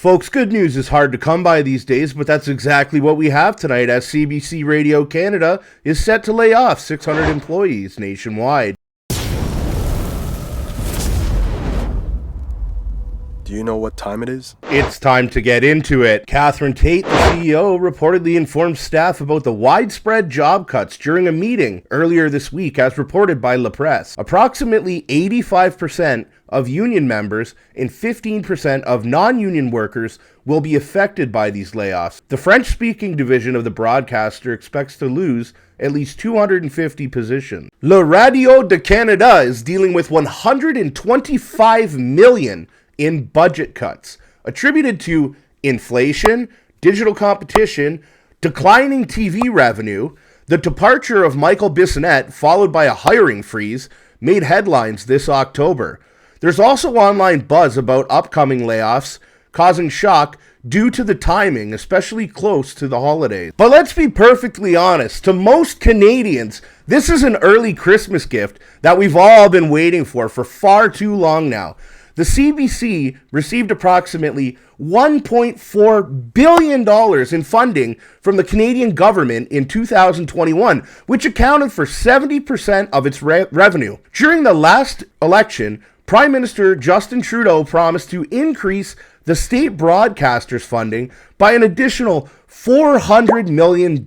Folks, good news is hard to come by these days, but that's exactly what we have tonight as CBC Radio Canada is set to lay off 600 employees nationwide. Do you know what time it is? It's time to get into it. Tait, the CEO, reportedly informed staff about the widespread job cuts during a meeting earlier this week, as reported by LaPresse. Approximately 85% of union members and 15% of non-union workers will be affected by these layoffs. The French-speaking division of the broadcaster expects to lose at least 250 positions. La Radio de Canada is dealing with $125 million in budget cuts, attributed to inflation, digital competition, declining TV revenue. The departure of Michael Bissonnette, followed by a hiring freeze, made headlines this October. There's also online buzz about upcoming layoffs, causing shock due to the timing, especially close to the holidays. But let's be perfectly honest, to most Canadians, this is an early Christmas gift that we've all been waiting for far too long now. The CBC received approximately $1.4 billion in funding from the Canadian government in 2021, which accounted for 70% of its revenue. During the last election, Prime Minister Justin Trudeau promised to increase the state broadcasters' funding by an additional $400 million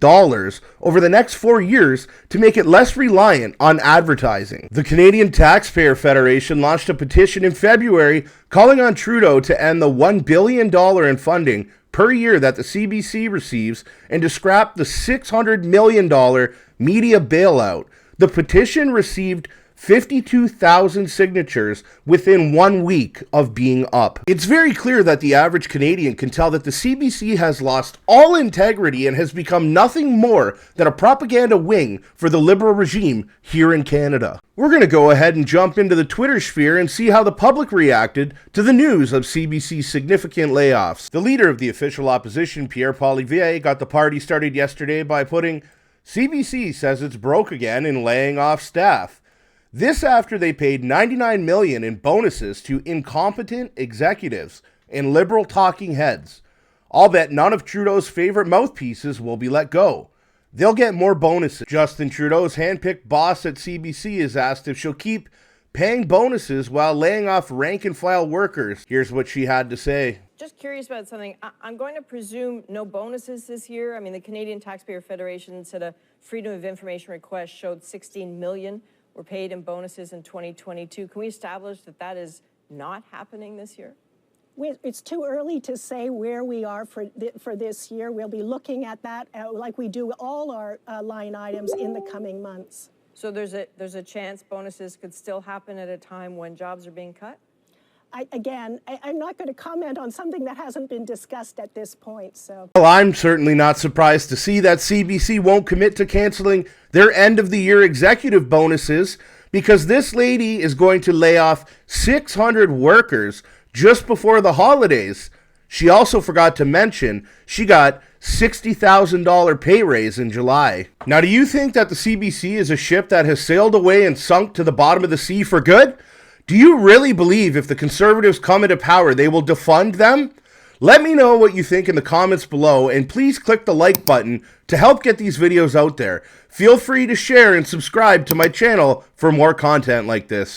over the next 4 years to make it less reliant on advertising. The Canadian Taxpayer Federation launched a petition in February calling on Trudeau to end the $1 billion in funding per year that the CBC receives and to scrap the $600 million media bailout. The petition received 52,000 signatures within 1 week of being up. It's very clear that the average Canadian can tell that the CBC has lost all integrity and has become nothing more than a propaganda wing for the Liberal regime here in Canada. We're going to go ahead and jump into the Twitter sphere and see how the public reacted to the news of CBC's significant layoffs. The leader of the official opposition, Pierre Poilievre, got the party started yesterday by putting, "CBC says it's broke again in laying off staff." This after they paid $99 million in bonuses to incompetent executives and Liberal talking heads. I'll bet none of Trudeau's favorite mouthpieces will be let go. They'll get more bonuses. Justin Trudeau's handpicked boss at CBC is asked if she'll keep paying bonuses while laying off rank-and-file workers. Here's what she had to say. Just curious about something. I'm going to presume no bonuses this year. I mean, the Canadian Taxpayer Federation said a Freedom of Information request showed $16 million were paid in bonuses in 2022. Can we establish that that is not happening this year? It's too early to say where we are for this year. We'll be looking at that like we do all our line items in the coming months. So there's a chance bonuses could still happen at a time when jobs are being cut? I'm not going to comment on something that hasn't been discussed at this point. So, well, I'm certainly not surprised to see that CBC won't commit to canceling their end-of-the-year executive bonuses because this lady is going to lay off 600 workers just before the holidays. She also forgot to mention she got $60,000 pay raise in July. Now, do you think that the CBC is a ship that has sailed away and sunk to the bottom of the sea for good? Do you really believe if the Conservatives come into power, they will defund them? Let me know what you think in the comments below, and please click the like button to help get these videos out there. Feel free to share and subscribe to my channel for more content like this.